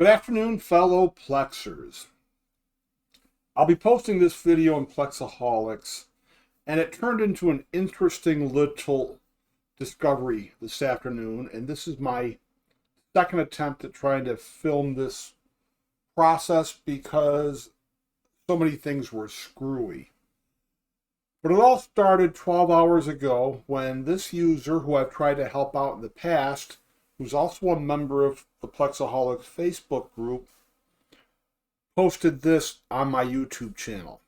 Good afternoon, fellow Plexers. I'll be posting this video on Plexaholics, and it turned into an interesting little discovery this afternoon, and this is my second attempt at trying to film this process because so many things were screwy. But it all started 12 hours ago when this user, who I've tried to help out in the past, who's also a member of the Plexaholics Facebook group, posted this on my YouTube channel.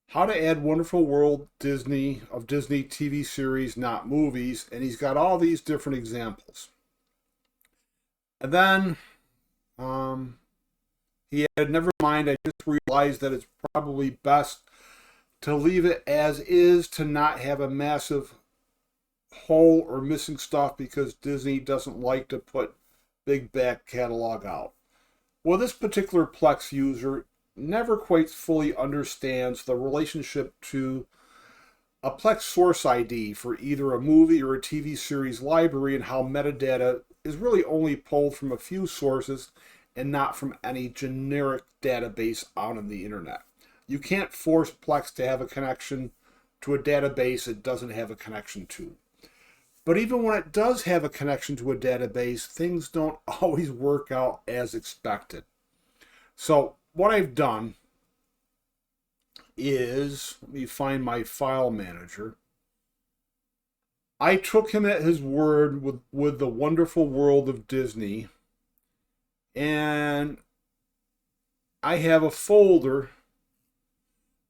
How to add Wonderful World Disney TV series, not movies, and he's got all these different examples. And then he had, never mind, I just realized that it's probably best to leave it as is, to not have a massive hole or missing stuff, because Disney doesn't like to put big back catalog out. Well, this particular Plex user never quite fully understands the relationship to a Plex source ID for either a movie or a TV series library, and how metadata is really only pulled from a few sources and not from any generic database out on the internet. You can't force Plex to have a connection to a database it doesn't have a connection to. But even when it does have a connection to a database, things don't always work out as expected. So what I've done is, let me find my file manager. I took him at his word with the Wonderful World of Disney, and I have a folder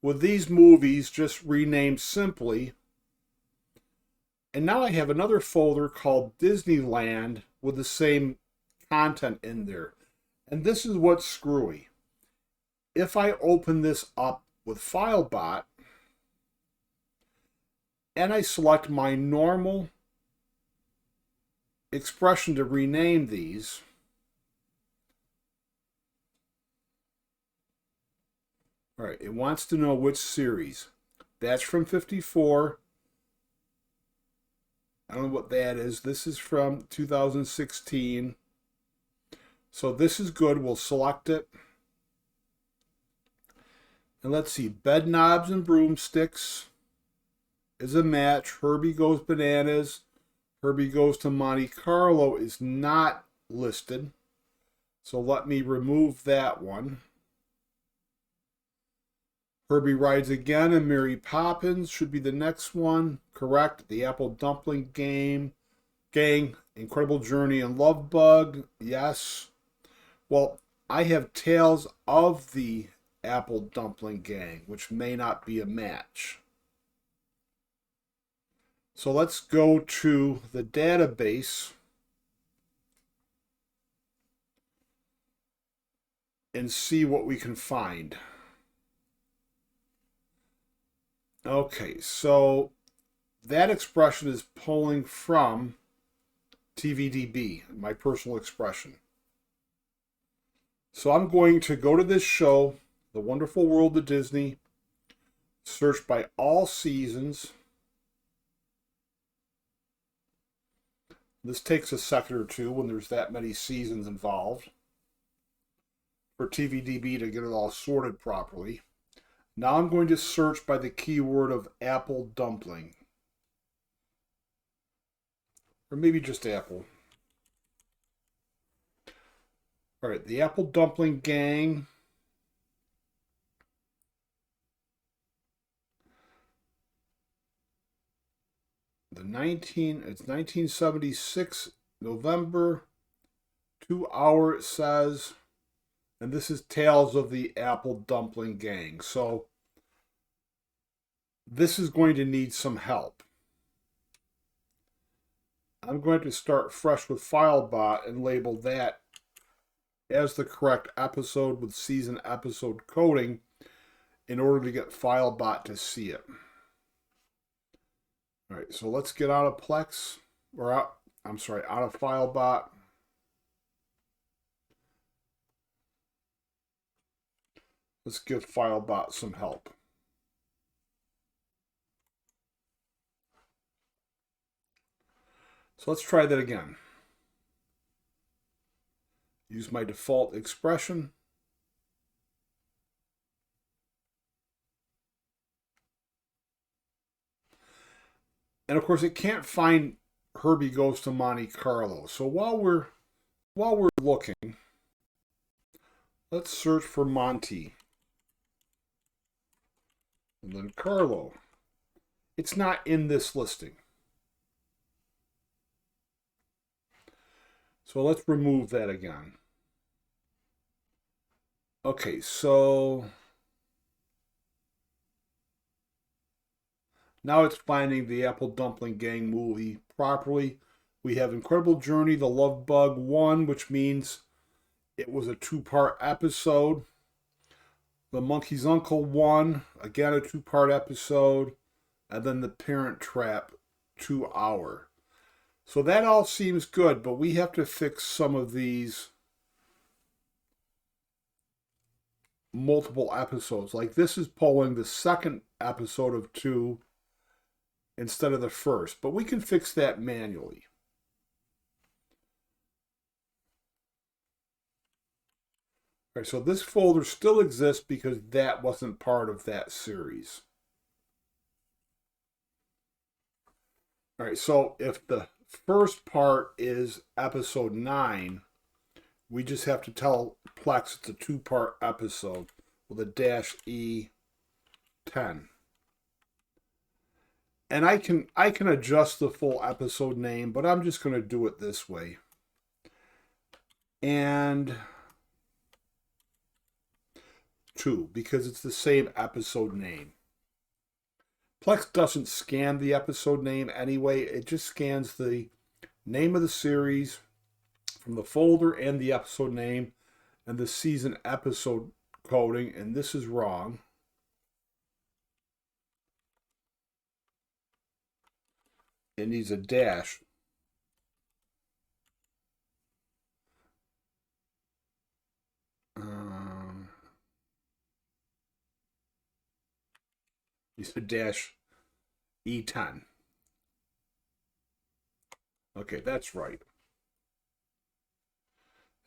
with these movies just renamed simply. And now I have another folder called Disneyland with the same content in there. And this is what's screwy. If I open this up with FileBot and I select my normal expression to rename these, all right, it wants to know which series. That's from 54. I don't know what that is. This is from 2016. So this is good. We'll select it. And let's see. Bed Knobs and Broomsticks is a match. Herbie Goes Bananas. Herbie Goes to Monte Carlo is not listed. So let me remove that one. Herbie Rides Again and Mary Poppins should be the next one. Correct. The Apple Dumpling Gang, Incredible Journey and Love Bug. Yes. Well, I have Tales of the Apple Dumpling Gang, which may not be a match. So let's go to the database and see what we can find. Okay, so that expression is pulling from TVDB, my personal expression. So I'm going to go to this show, The Wonderful World of Disney, search by all seasons. This takes a second or two when there's that many seasons involved for TVDB to get it all sorted properly. Now I'm going to search by the keyword of Apple Dumpling. Or maybe just Apple. All right, the Apple Dumpling Gang. It's 1976, November, 2 hour it says. And this is Tales of the Apple Dumpling Gang. So this is going to need some help. I'm going to start fresh with FileBot and label that as the correct episode with season episode coding in order to get FileBot to see it. All right, so let's get out of Plex, or out of FileBot. Let's give FileBot some help. So let's try that again. Use my default expression. And of course, it can't find Herbie Goes to Monte Carlo. So while we're looking, let's search for Monte and then Carlo. It's not in this listing. So let's remove that again. Okay, so now it's finding the Apple Dumpling Gang movie properly. We have Incredible Journey, The Love Bug 1, which means it was a 2-part episode. The Monkey's Uncle 1, again a 2-part episode. And then The Parent Trap 2-hour. So that all seems good, but we have to fix some of these multiple episodes. Like this is pulling the second episode of 2 instead of the first, but we can fix that manually. All right, so this folder still exists because that wasn't part of that series. All right, so if the first part is episode 9, we just have to tell Plex it's a 2-part episode with a -E10. And I can adjust the full episode name, but I'm just going to do it this way. And 2, because it's the same episode name. Plex doesn't scan the episode name anyway. It just scans the name of the series from the folder and the episode name and the season episode coding, and this is wrong. It needs a dash. It's a dash E10. Okay, that's right.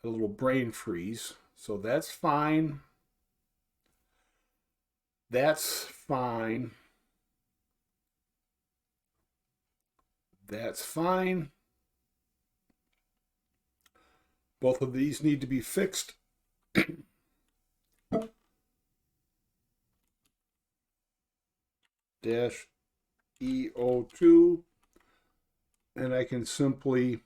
A little brain freeze. So that's fine. That's fine. That's fine. Both of these need to be fixed. Dash EO2. And I can simply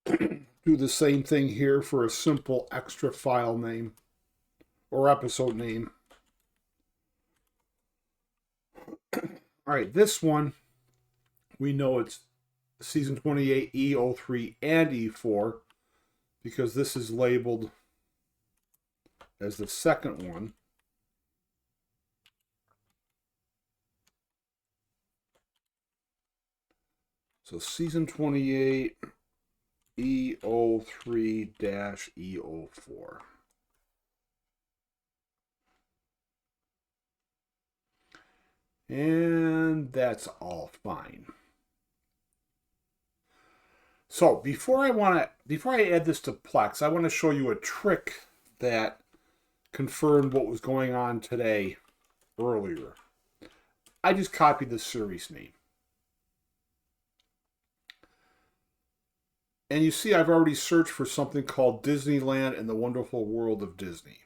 do the same thing here for a simple extra file name or episode name. All right, this one, we know it's season 28, E03 and E4 because this is labeled as the second one. So season 28, E03-E04. And that's all fine. So before I add this to Plex, I want to show you a trick that confirmed what was going on today earlier. I just copied the series name. And you see I've already searched for something called Disneyland and the Wonderful World of Disney.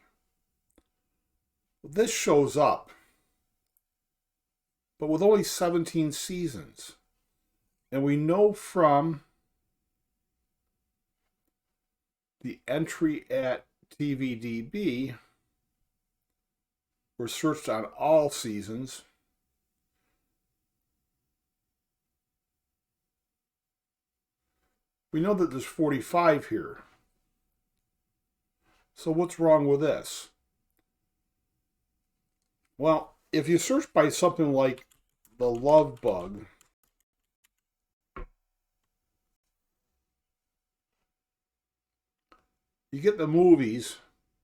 This shows up, but with only 17 seasons. And we know from the entry at TVDB, we're searched on all seasons. We know that there's 45 here. So what's wrong with this? Well, if you search by something like The Love Bug, you get the movies,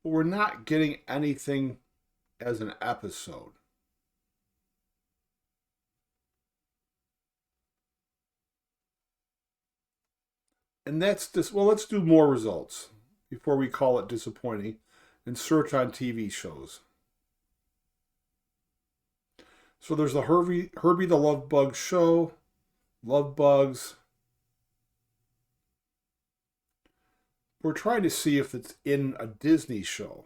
but we're not getting anything as an episode. And that's this. Well, let's do more results before we call it disappointing and search on TV shows. So there's the Herbie the Love Bug show, Love Bugs. We're trying to see if it's in a Disney show.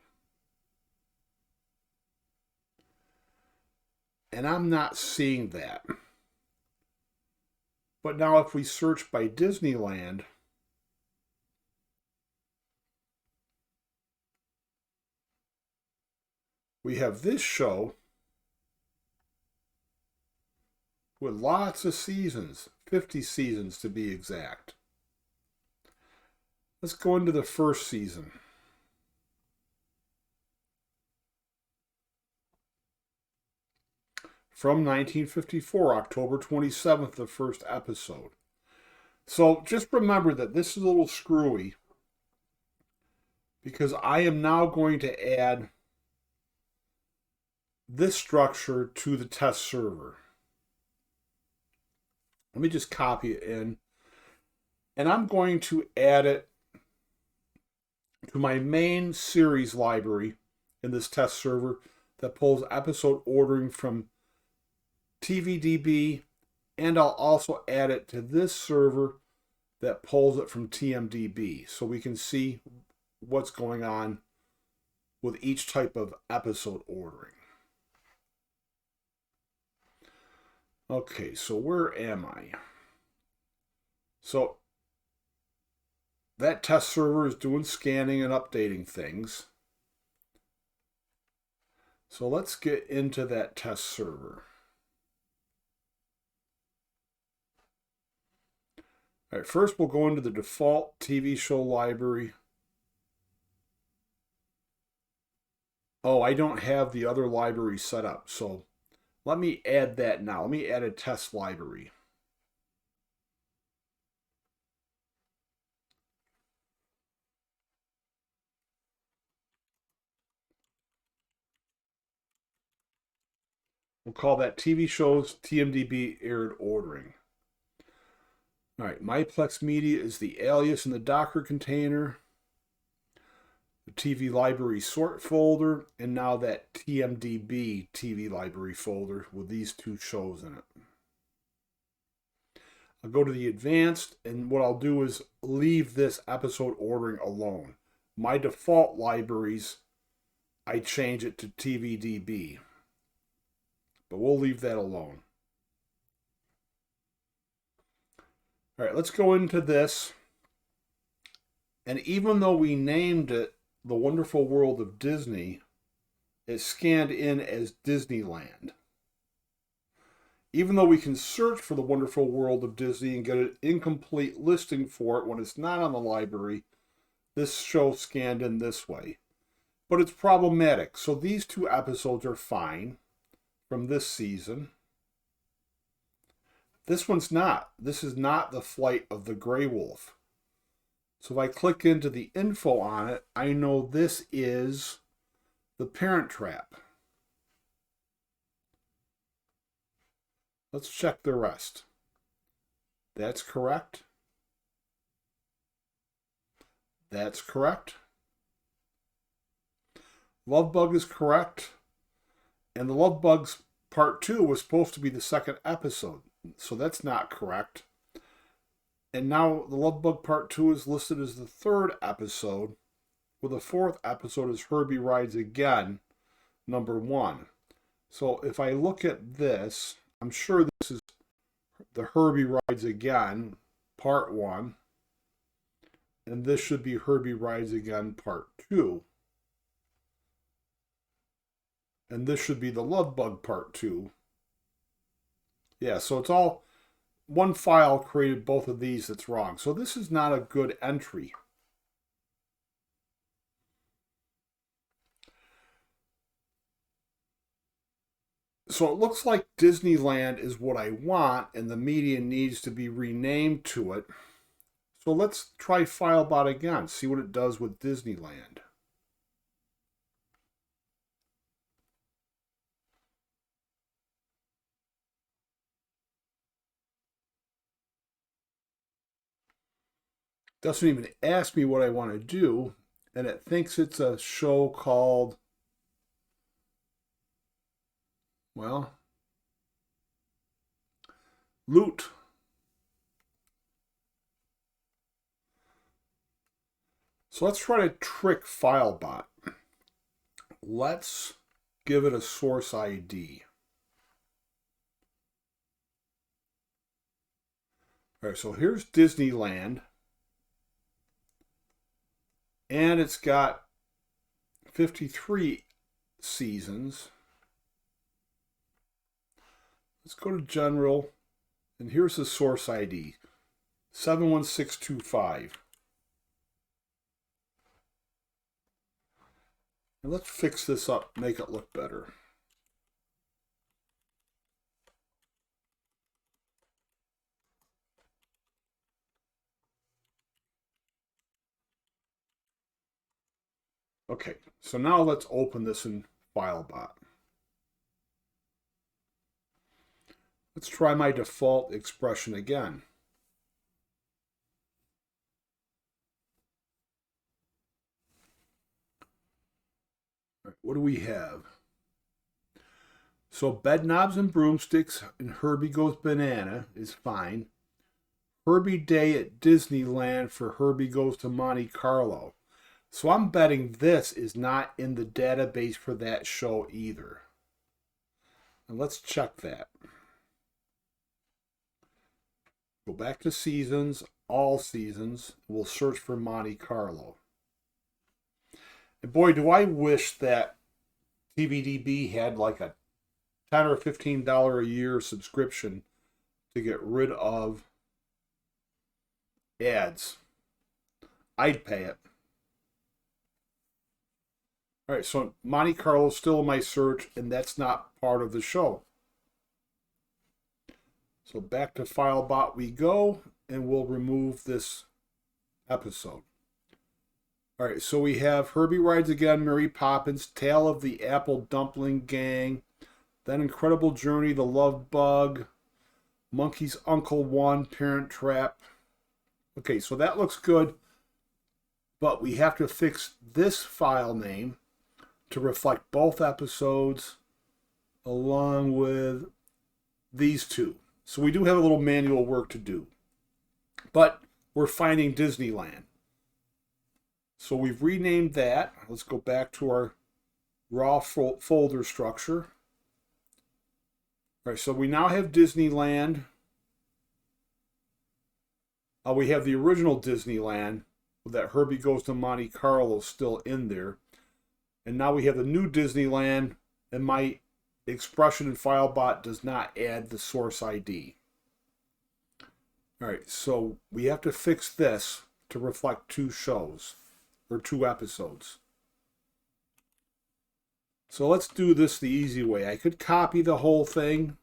And I'm not seeing that. But now if we search by Disneyland, we have this show with lots of seasons, 50 seasons to be exact. Let's go into the first season. From 1954, October 27th, the first episode. So just remember that this is a little screwy because I am now going to add this structure to the test server. Let me just copy it in. And I'm going to add it to my main series library in this test server that pulls episode ordering from TVDB, and I'll also add it to this server that pulls it from TMDB so we can see what's going on with each type of episode ordering. Okay, so where am I? So that test server is doing scanning and updating things. So let's get into that test server. All right, first we'll go into the default TV show library. Oh, I don't have the other library set up, so let me add that now. Let me add a test library. We'll call that TV shows TMDB aired ordering. All right, my Plex media is the alias in the Docker container, the TV library sort folder, and now that TMDB TV library folder with these two shows in it. I'll go to the advanced, and what I'll do is leave this episode ordering alone. My default libraries, I change it to TVDB, but we'll leave that alone. All right, let's go into this. And even though we named it The Wonderful World of Disney, it's scanned in as Disneyland. Even though we can search for The Wonderful World of Disney and get an incomplete listing for it when it's not on the library, this show scanned in this way. But it's problematic. So these two episodes are fine from this season. This one's not. This is not The Flight of the Grey Wolf. So if I click into the info on it, I know this is The Parent Trap. Let's check the rest. That's correct. That's correct. Love Bug is correct. And the Love Bugs Part 2 was supposed to be the second episode. So that's not correct. And now the Love Bug Part 2 is listed as the third episode, with the fourth episode is Herbie Rides Again, number 1. So if I look at this, I'm sure this is the Herbie Rides Again, Part 1. And this should be Herbie Rides Again, Part 2. And this should be the Love Bug Part 2. Yeah, so it's all one file created both of these that's wrong. So this is not a good entry. So it looks like Disneyland is what I want and the media needs to be renamed to it. So let's try FileBot again, see what it does with Disneyland. Doesn't even ask me what I want to do, and it thinks it's a show called, well, Loot. So let's try to trick FileBot. Let's give it a source ID. All right, so here's Disneyland. And it's got 53 seasons. Let's go to General. And here's the source ID, 71625. And let's fix this up, make it look better. Okay, so now let's open this in FileBot. Let's try my default expression again. All right, what do we have? So Bed Knobs and Broomsticks and Herbie Goes Banana is fine. Herbie Day at Disneyland for Herbie Goes to Monte Carlo. So I'm betting this is not in the database for that show either. And let's check that. Go back to seasons, all seasons. We'll search for Monte Carlo. And boy, do I wish that TVDB had like a $10 or $15 a year subscription to get rid of ads. I'd pay it. All right, so Monte Carlo is still in my search, and that's not part of the show. So back to FileBot we go, and we'll remove this episode. All right, so we have Herbie Rides Again, Mary Poppins, Tale of the Apple Dumpling Gang, Then Incredible Journey, The Love Bug, Monkey's Uncle 1, Parent Trap. Okay, so that looks good, but we have to fix this file name to reflect both episodes along with these two. So we do have a little manual work to do, but we're finding Disneyland. So we've renamed that. Let's go back to our raw folder structure. All right, so we now have Disneyland. We have the original Disneyland that Herbie Goes to Monte Carlo still in there. And now we have the new Disneyland, and my expression in FileBot does not add the source ID. All right, so we have to fix this to reflect two shows, or two episodes. So let's do this the easy way. I could copy the whole thing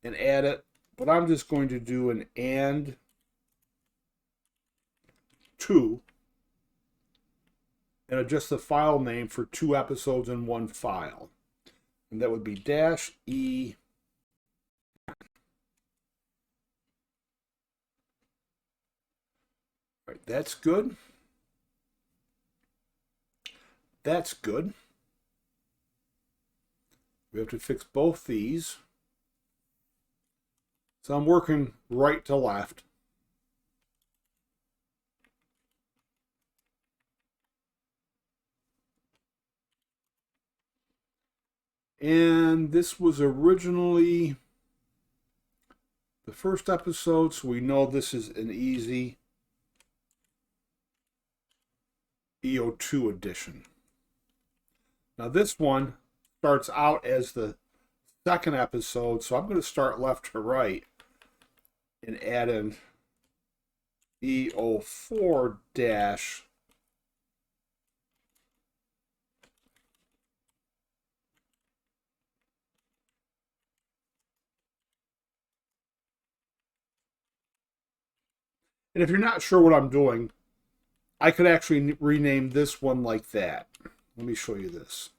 and add it, but I'm just going to do an and two and adjust the file name for two episodes in one file. And that would be -E. All right, that's good. That's good. We have to fix both these. So I'm working right to left. And this was originally the first episode, so we know this is an easy EO2 edition. Now this one starts out as the second episode, so I'm going to start left to right and add in EO4 dash and if you're not sure what I'm doing, I could actually rename this one like that. Let me show you this.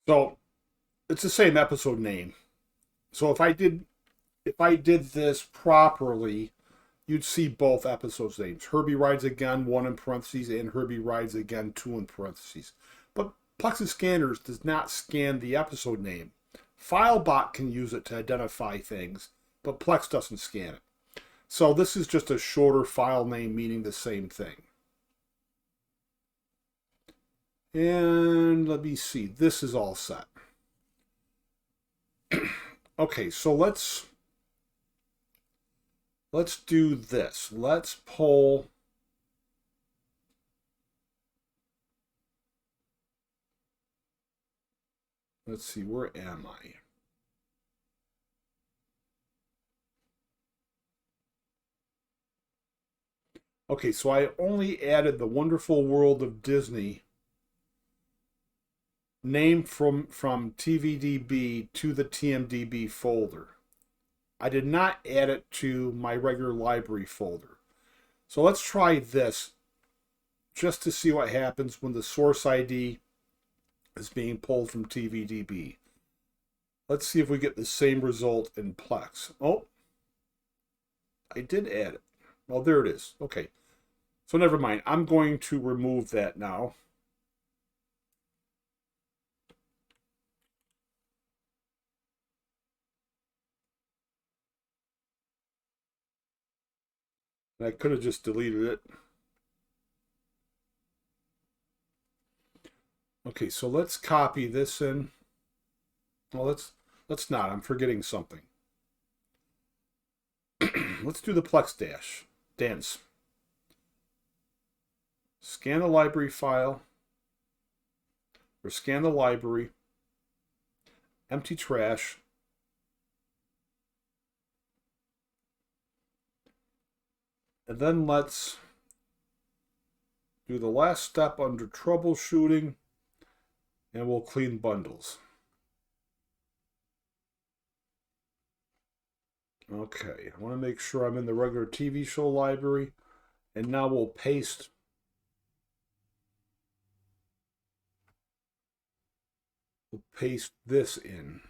So it's the same episode name. So if I did this properly, you'd see both episodes names. Herbie Rides Again, 1 in parentheses, and Herbie Rides Again, 2 in parentheses. But Plex's Scanners does not scan the episode name. FileBot can use it to identify things, but Plex doesn't scan it. So this is just a shorter file name meaning the same thing. And let me see, this is all set. Okay, so let's do this. Let's pull. Let's see, where am I? Okay, so I only added the Wonderful World of Disney name from TVDB to the TMDB folder. I did not add it to my regular library folder. So let's try this just to see what happens when the source ID is being pulled from TVDB. Let's see if we get the same result in Plex. Oh, I did add it. Well, there it is. Okay. So never mind. I'm going to remove that now. And I could have just deleted it. Okay, so let's copy this in. Well, let's not. I'm forgetting something. Let's do the Plex dance. Scan the library file, or scan the library, empty trash, and then let's do the last step under troubleshooting, and we'll clean bundles. Okay, I want to make sure I'm in the regular TV show library, and now we'll paste this in.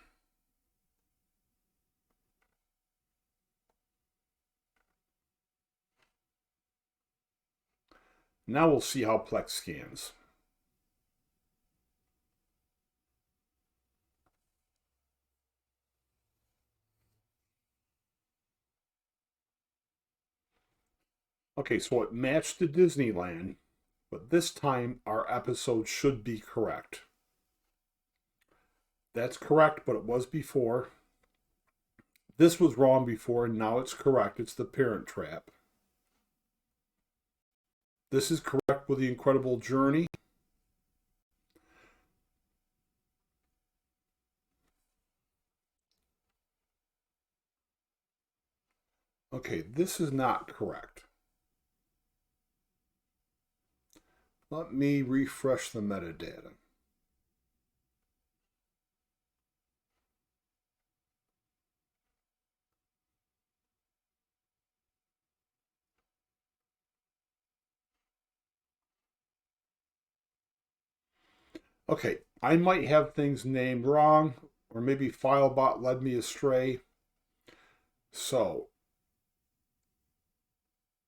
Now we'll see how Plex scans. Okay, so it matched the Disneyland, but this time our episode should be correct. That's correct, but it was before. This was wrong before, and now it's correct. It's the Parent Trap. This is correct with The Incredible Journey. Okay, this is not correct. Let me refresh the metadata. Okay, I might have things named wrong, or maybe FileBot led me astray. So,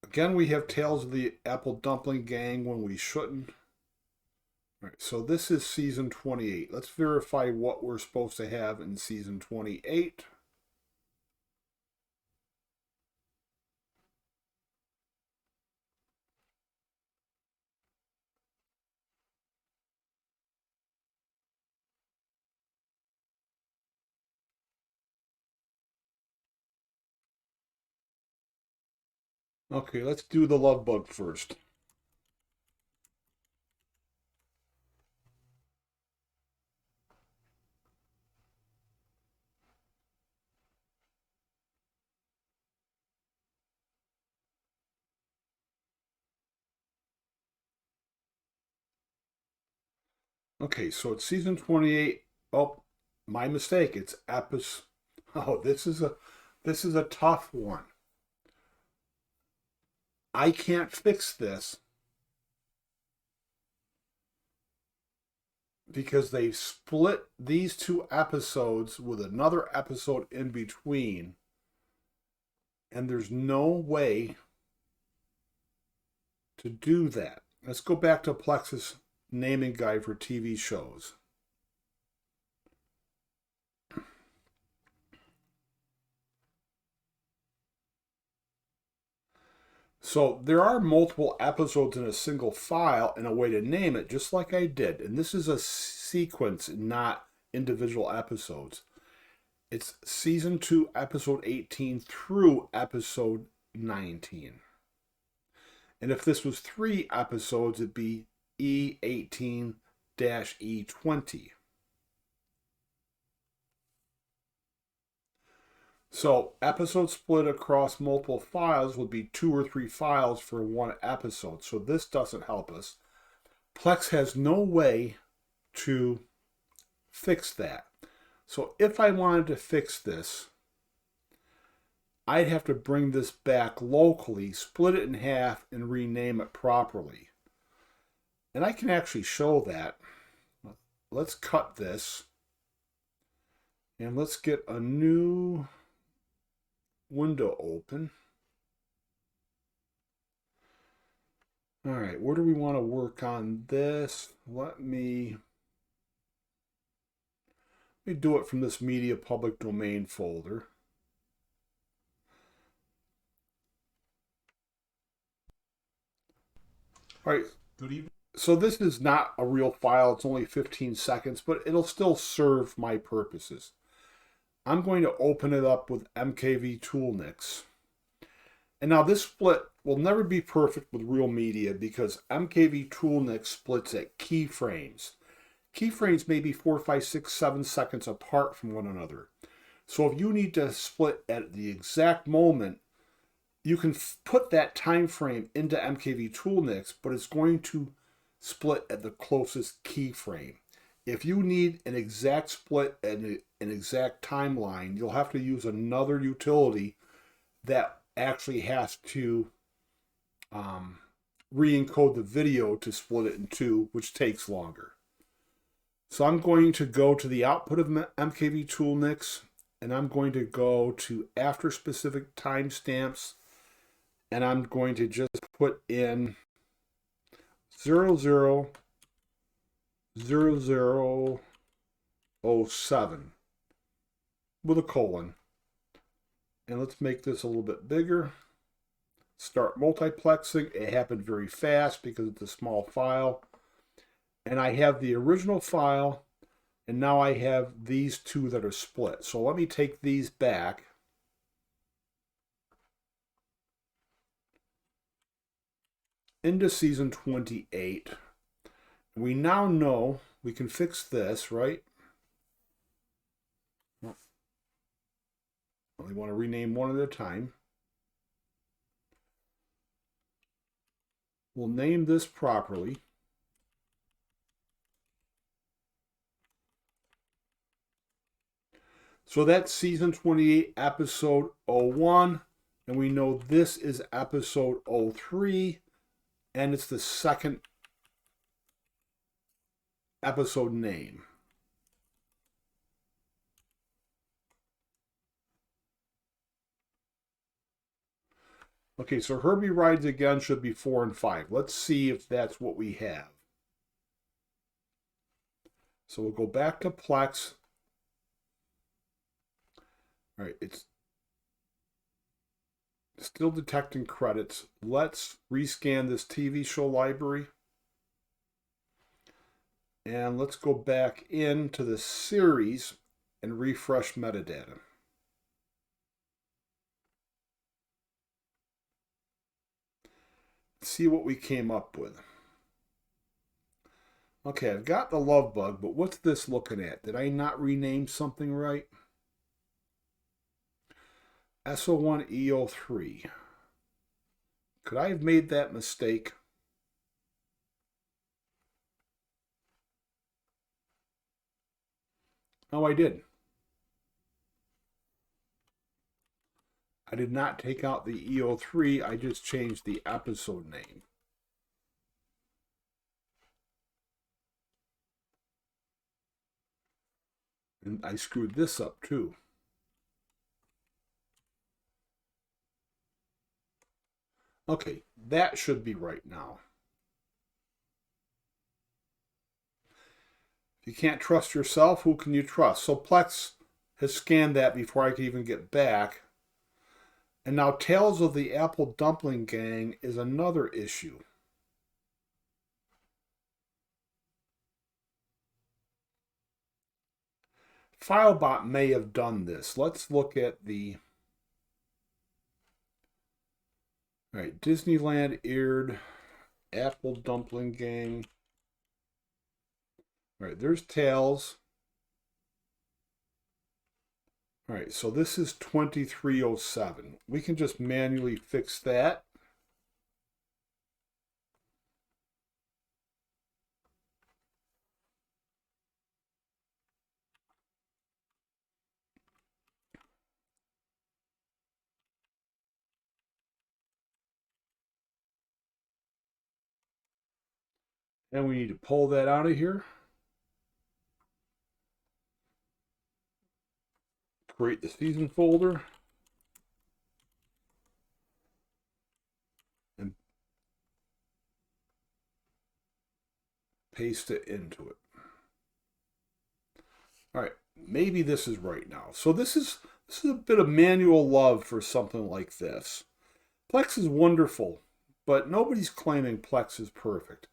again, we have Tales of the Apple Dumpling Gang when we shouldn't. All right, so this is season 28. Let's verify what we're supposed to have in season 28. Okay, let's do the love bug first. Okay, so it's season 28. Oh, my mistake. It's episode. Oh, this is a tough one. I can't fix this because they split these two episodes with another episode in between, and there's no way to do that. Let's go back to Plex's naming guide for TV shows. So there are multiple episodes in a single file and a way to name it, just like I did. And this is a sequence, not individual episodes. It's season 2, episode 18 through episode 19. And if this was 3 episodes, it'd be E18-E20. So episodes split across multiple files would be 2 or 3 files for one episode. So this doesn't help us. Plex has no way to fix that. So if I wanted to fix this, I'd have to bring this back locally, split it in half, and rename it properly. And I can actually show that. Let's cut this. And let's get a new window open. All right, where do we want to work on this? Let me do it from this media public domain folder. All right. Good evening. So this is not a real file. It's only 15 seconds, but it'll still serve my purposes. I'm going to open it up with MKV Toolnix. And now this split will never be perfect with real media because MKV Toolnix splits at keyframes. Keyframes may be 4, 5, 6, 7 seconds apart from one another. So if you need to split at the exact moment, you can put that time frame into MKV Toolnix, but it's going to split at the closest keyframe. If you need an exact split and an exact timeline, you'll have to use another utility that actually has to re-encode the video to split it in two, which takes longer. So I'm going to go to the output of MKV Toolnix, and I'm going to go to after specific timestamps, and I'm going to just put in 000007 with a colon. And let's make this a little bit bigger. Start multiplexing. It happened very fast because it's a small file. And I have the original file, and now I have these two that are split. So let me take these back. Into season 28. We now know we can fix this, right? Only want to rename one at a time. We'll name this properly. So that's season 28, episode 01. And we know this is episode 03. And it's the second episode name. Okay, so Herbie Rides Again should be 4 and 5. Let's see if that's what we have. So we'll go back to Plex. All right, it's still detecting credits. Let's rescan this TV show library. And let's go back into the series and refresh metadata. See what we came up with. Okay, I've got the love bug, but what's this looking at? Did I not rename something right? SO1EO3. Could I have made that mistake? No, I did. I did not take out the EO3, I just changed the episode name. And I screwed this up too. Okay, that should be right now. If you can't trust yourself, who can you trust? So Plex has scanned that before I could even get back. And now Tales of the Apple Dumpling Gang is another issue. Filebot may have done this. Let's look at the... All right, Disneyland aired Apple Dumpling Gang. All right, there's Tales. All right, so this is 2307. We can just manually fix that. And we need to pull that out of here. Create the season folder. And paste it into it. All right, maybe this is right now. So this is a bit of manual love for something like this. Plex is wonderful, but nobody's claiming Plex is perfect.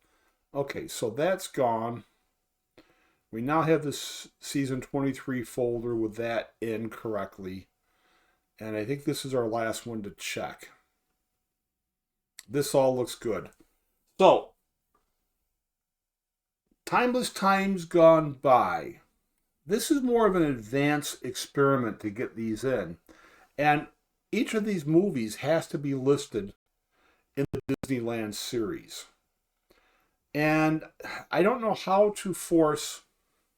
Okay, so that's gone. We now have this season 23 folder with that in correctly. And I think this is our last one to check. This all looks good. So, Timeless Times Gone By. This is more of an advanced experiment to get these in. And each of these movies has to be listed in the Disneyland series. And I don't know how to force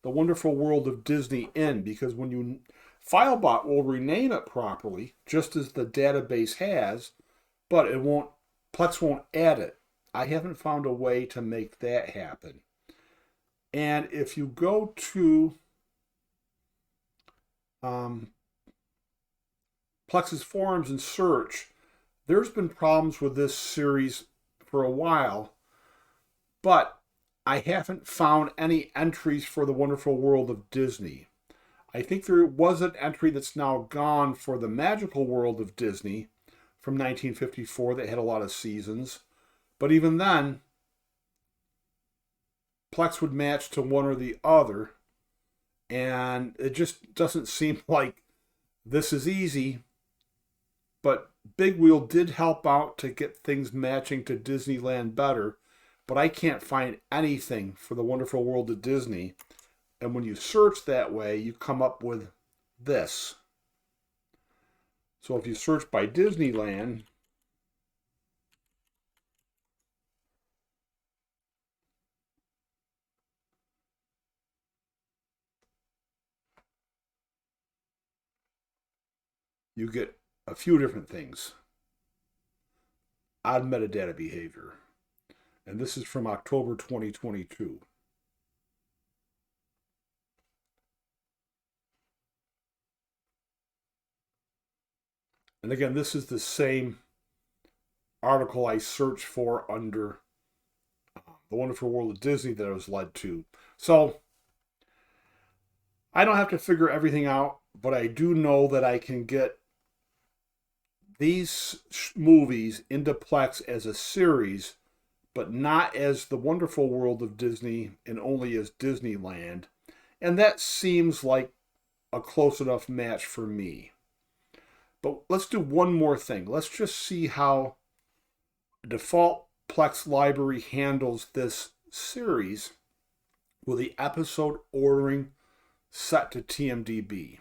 the Wonderful World of Disney in, because when you... Filebot will rename it properly, just as the database has, but it won't... Plex won't add it. I haven't found a way to make that happen. And if you go to Plex's forums and search, there's been problems with this series for a while, but I haven't found any entries for the Wonderful World of Disney. I think there was an entry that's now gone for the Magical World of Disney from 1954 that had a lot of seasons, but even then, Plex would match to one or the other, and it just doesn't seem like this is easy. But Big Wheel did help out to get things matching to Disneyland better, but I can't find anything for the Wonderful World of Disney. And when you search that way, you come up with this. So if you search by Disneyland, you get a few different things. Odd metadata behavior. And this is from October 2022. And again, this is the same article I searched for under The Wonderful World of Disney that I was led to. So I don't have to figure everything out, but I do know that I can get these movies into Plex as a series, but not as The Wonderful World of Disney and only as Disneyland. And that seems like a close enough match for me. But let's do one more thing. Let's just see how default Plex library handles this series with the episode ordering set to TMDB.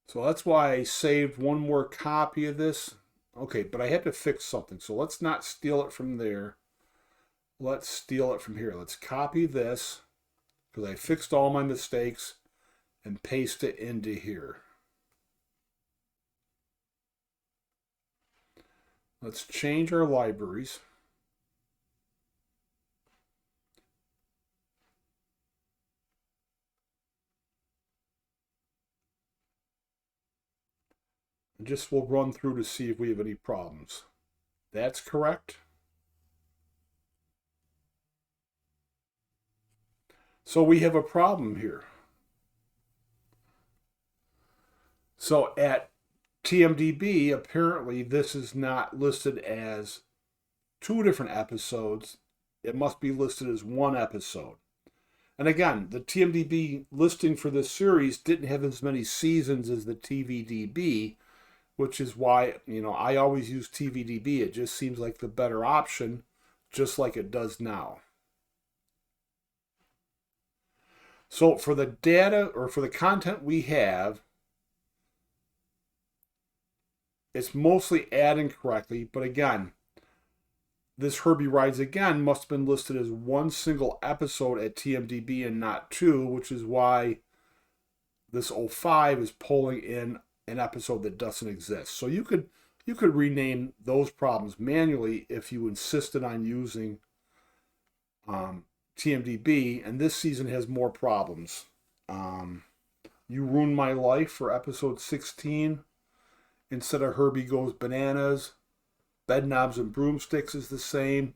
So that's why I saved one more copy of this. Okay, but I had to fix something. So let's not steal it from there. Let's steal it from here. Let's copy this, because I fixed all my mistakes, and paste it into here. Let's change our libraries. And just we'll run through to see if we have any problems. That's correct. So we have a problem here. So at TMDB, apparently this is not listed as 2 different episodes. It must be listed as 1 episode. And again, the TMDB listing for this series didn't have as many seasons as the TVDB, which is why, I always use TVDB. It just seems like the better option, just like it does now. So for the data, or for the content we have, it's mostly adding correctly, but again, this Herbie Rides Again must have been listed as 1 single episode at TMDB and not 2, which is why this 05 is pulling in an episode that doesn't exist. So you could rename those problems manually if you insisted on using TMDB, and this season has more problems. You Ruined My Life for episode 16. Instead of Herbie Goes Bananas, Bed Knobs and Broomsticks is the same.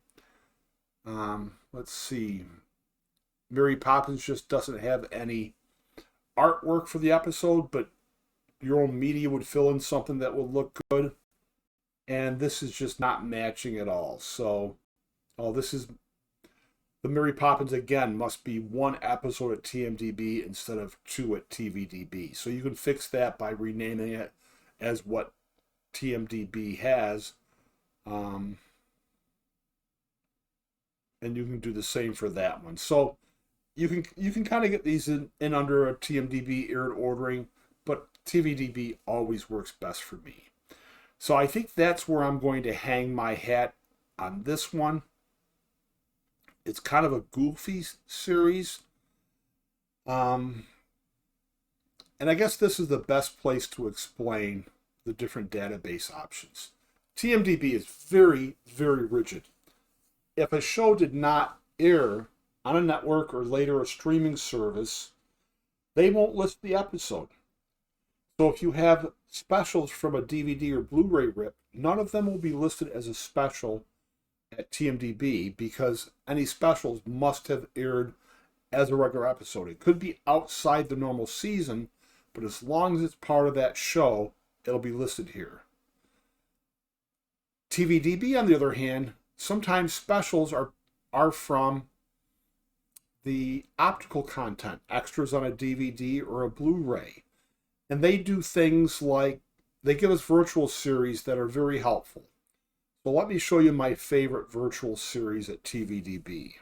Let's see. Mary Poppins just doesn't have any artwork for the episode, but your own media would fill in something that would look good. And this is just not matching at all. So, this is the Mary Poppins again must be 1 episode at TMDB instead of 2 at TVDB. So you can fix that by renaming it as what TMDB has. And you can do the same for that one. So you can kind of get these in under a TMDB aired ordering, but TVDB always works best for me. So I think that's where I'm going to hang my hat on this one. It's kind of a goofy series. And I guess this is the best place to explain the different database options. TMDB is very, very rigid. If a show did not air on a network or later a streaming service, they won't list the episode. So if you have specials from a DVD or Blu-ray rip, none of them will be listed as a special at TMDB because any specials must have aired as a regular episode. It could be outside the normal season, but as long as it's part of that show, it'll be listed here. TVDB, on the other hand, sometimes specials are from the optical content, extras on a DVD or a Blu-ray. And they do things like, they give us virtual series that are very helpful. So let me show you my favorite virtual series at TVDB.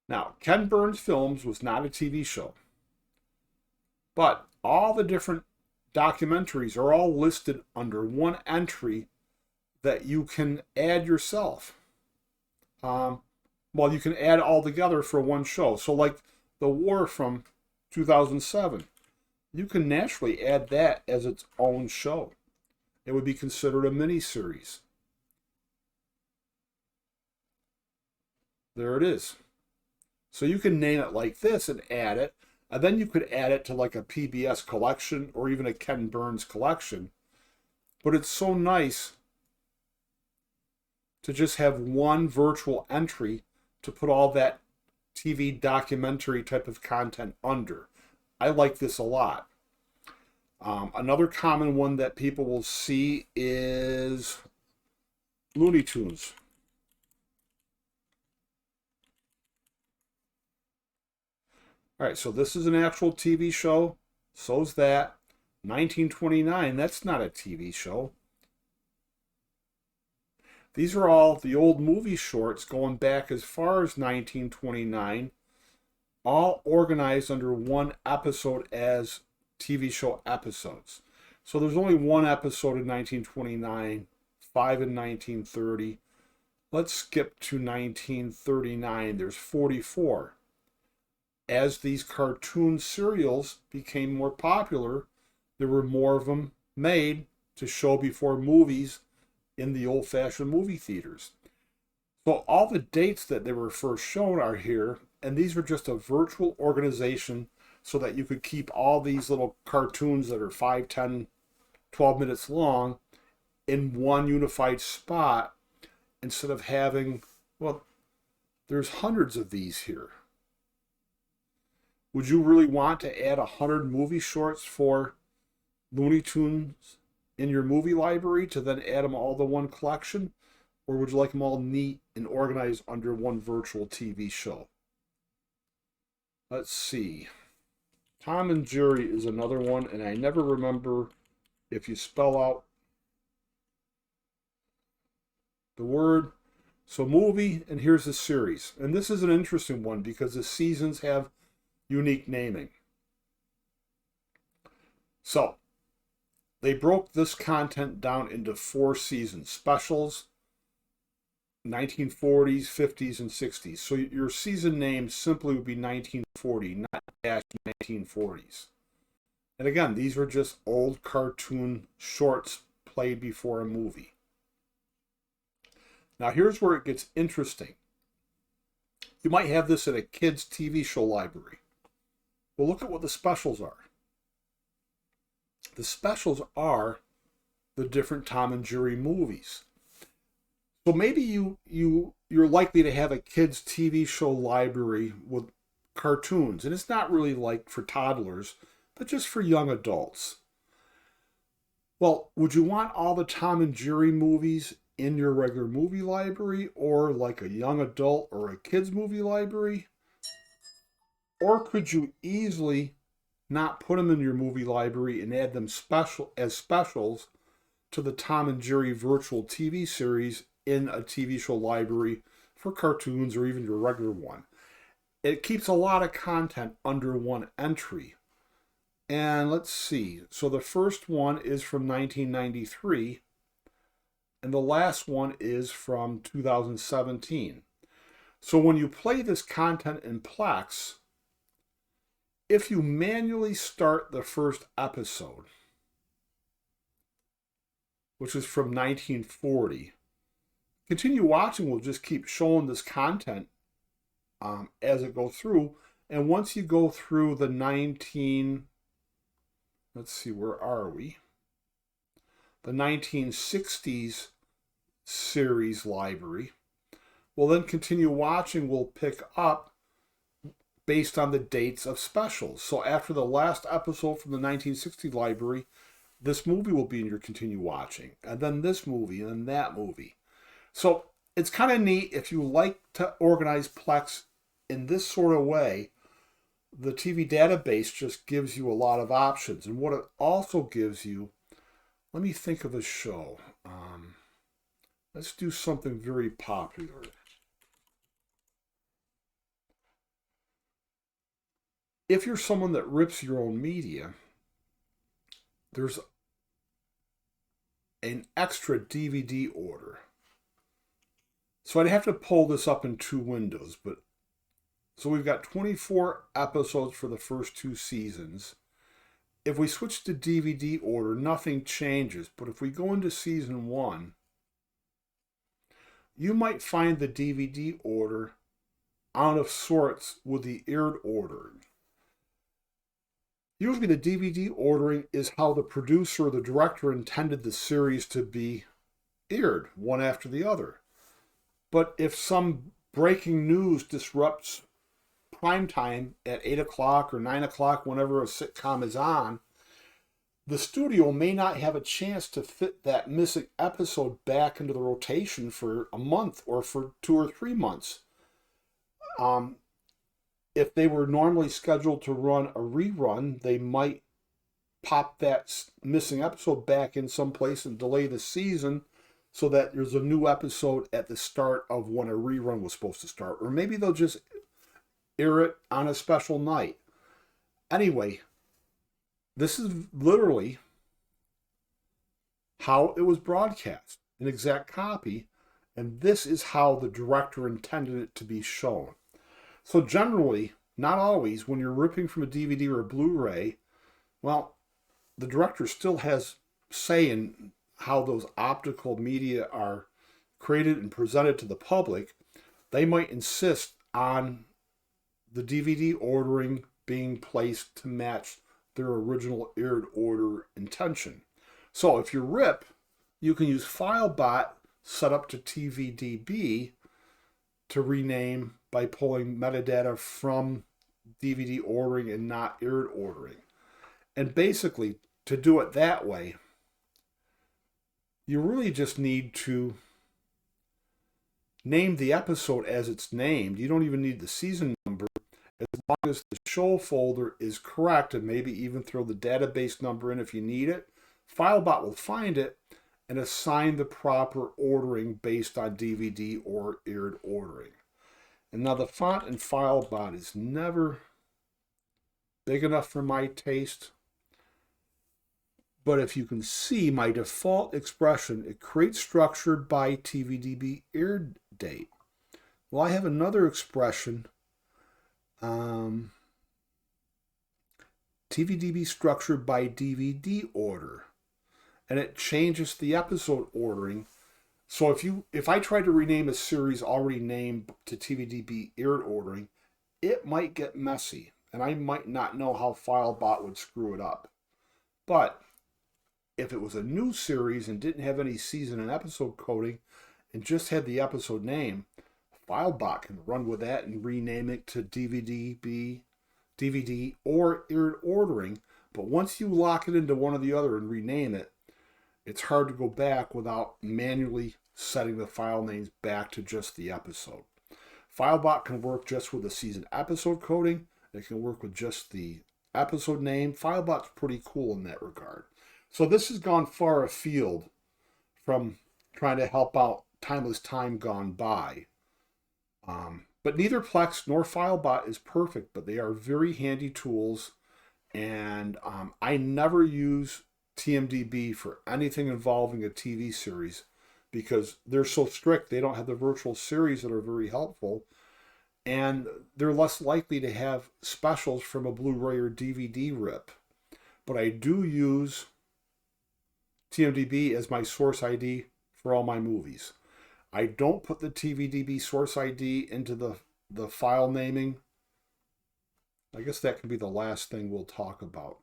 Now, Ken Burns Films was not a TV show, but all the different documentaries are all listed under one entry that you can add yourself. Well, you can add all together for one show. So like The War from 2007, you can naturally add that as its own show. It would be considered a mini-series. There it is. So you can name it like this and add it, and then you could add it to like a PBS collection or even a Ken Burns collection. But it's so nice to just have one virtual entry to put all that TV documentary type of content under. I like this a lot. Another common one that people will see is Looney Tunes. All right, so this is an actual TV show. So's that. 1929, that's not a TV show. These are all the old movie shorts going back as far as 1929, all organized under one episode as TV show episodes. So there's only one episode in 1929, 5 in 1930. Let's skip to 1939. There's 44. As these cartoon serials became more popular, there were more of them made to show before movies in the old-fashioned movie theaters. So all the dates that they were first shown are here, And these were just a virtual organization so that you could keep all these little cartoons that are 5, 10, 12 minutes long in one unified spot instead of having, well, there's hundreds of these here. Would you really want to add 100 movie shorts for Looney Tunes in your movie library to then add them all to one collection? Or would you like them all neat and organized under one virtual TV show? Let's see. Tom and Jerry is another one, and I never remember if you spell out the word. So movie, and here's the series. And this is an interesting one because the seasons have unique naming. So, they broke this content down into 4 seasons. Specials, 1940s, 50s, and 60s. So your season name simply would be 1940, not dash 1940s. And again, these were just old cartoon shorts played before a movie. Now here's where it gets interesting. You might have this at a kid's TV show library. Well, look at what the specials are. The specials are the different Tom and Jerry movies. So maybe you're likely to have a kid's TV show library with cartoons, and it's not really like for toddlers, but just for young adults. Well, would you want all the Tom and Jerry movies in your regular movie library, or like a young adult or a kid's movie library? Or could you easily not put them in your movie library and add them as specials to the Tom and Jerry virtual TV series in a TV show library for cartoons or even your regular one? It keeps a lot of content under one entry. And let's see. So the first one is from 1993, and the last one is from 2017. So when you play this content in Plex, if you manually start the first episode, which is from 1940, continue watching will just keep showing this content as it goes through. And once you go through the let's see, where are we? The 1960s series library. Well, then continue watching will pick up based on the dates of specials. So after the last episode from the 1960 library, this movie will be in your continue watching, and then this movie, and then that movie. So it's kind of neat if you like to organize Plex in this sort of way. The TV database just gives you a lot of options. And what it also gives you, let me think of a show. Let's do something very popular. If you're someone that rips your own media, there's an extra DVD order. So I'd have to pull this up in 2 windows, but so we've got 24 episodes for the first 2 seasons. If we switch to DVD order, nothing changes. But if we go into season 1, you might find the DVD order out of sorts with the aired order. Usually the DVD ordering is how the producer or the director intended the series to be aired, one after the other. But if some breaking news disrupts prime time at 8 o'clock or 9 o'clock, whenever a sitcom is on, the studio may not have a chance to fit that missing episode back into the rotation for a month or for 2 or 3 months. If they were normally scheduled to run a rerun, they might pop that missing episode back in someplace and delay the season so that there's a new episode at the start of when a rerun was supposed to start. Or maybe they'll just air it on a special night. Anyway, this is literally how it was broadcast, an exact copy, and this is how the director intended it to be shown. So generally, not always, when you're ripping from a DVD or a Blu-ray, well, the director still has say in how those optical media are created and presented to the public. They might insist on the DVD ordering being placed to match their original aired order intention. So if you're RIP, you can use FileBot set up to TVDB to rename by pulling metadata from DVD ordering and not aired ordering. And basically, to do it that way, you really just need to name the episode as it's named. You don't even need the season number, as long as the show folder is correct, and maybe even throw the database number in if you need it. FileBot will find it and assign the proper ordering based on DVD or aired ordering. And now the font in FileBot is never big enough for my taste. But if you can see my default expression, it creates structure by TVDB air date. Well, I have another expression, TVDB structure by DVD order, and it changes the episode ordering. So if I try to rename a series already named to TVDB aired ordering, it might get messy, and I might not know how FileBot would screw it up. But if it was a new series and didn't have any season and episode coding and just had the episode name, FileBot can run with that and rename it to DVD or aired ordering. But once you lock it into one or the other and rename it, it's hard to go back without manually setting the file names back to just the episode. FileBot can work just with the season episode coding. It can work with just the episode name. FileBot's pretty cool in that regard. So this has gone far afield from trying to help out Timeless Time Gone By. But neither Plex nor FileBot is perfect, but they are very handy tools. And I never use TMDB for anything involving a TV series because they're so strict. They don't have the virtual series that are very helpful. And they're less likely to have specials from a Blu-ray or DVD rip. But I do use TMDB as my source ID for all my movies. I don't put the TVDB source ID into the file naming. I guess that can be the last thing we'll talk about.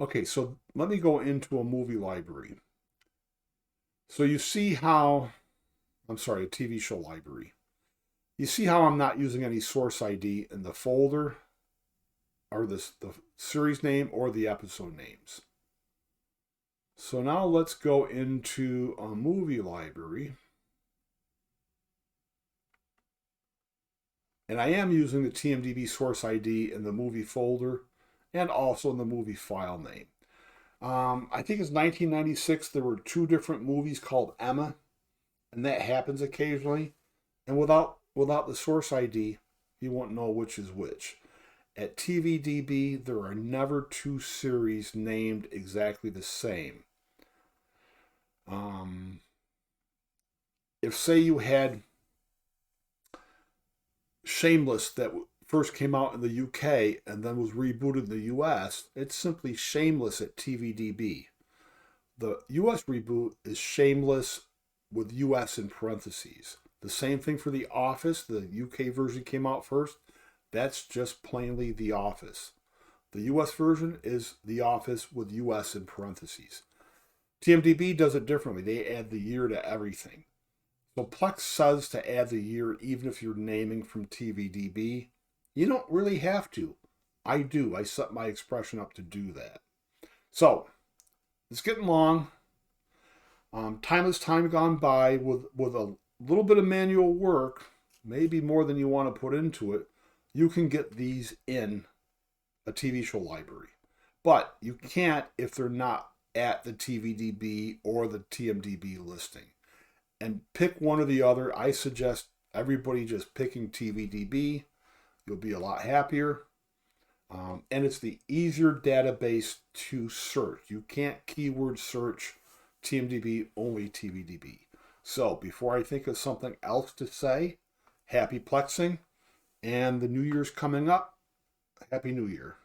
Okay, so let me go into a movie library. So you see how, a TV show library. You see how I'm not using any source ID in the folder, or the series name, or the episode names. So now let's go into a movie library. And I am using the TMDB source ID in the movie folder and also in the movie file name. I think it's 1996. There were 2 different movies called Emma, and that happens occasionally. And without the source ID, you won't know which is which. At TVDB, there are never 2 series named exactly the same. If say you had Shameless that first came out in the UK and then was rebooted in the US, it's simply Shameless at TVDB. The US reboot is Shameless with US in parentheses. The same thing for The Office. The UK version came out first. That's just plainly The Office. The US version is The Office with US in parentheses. TMDB does it differently. They add the year to everything. So Plex says to add the year even if you're naming from TVDB. You don't really have to. I do. I set my expression up to do that. So, it's getting long. Timeless Time Gone By with a little bit of manual work, maybe more than you want to put into it, you can get these in a TV show library. But you can't if they're not at the TVDB or the TMDB listing. And pick one or the other. I suggest everybody just picking TVDB. You'll be a lot happier. And it's the easier database to search. You can't keyword search TMDB, only TVDB. So before I think of something else to say, happy Plexing. And the New Year's coming up. Happy New Year.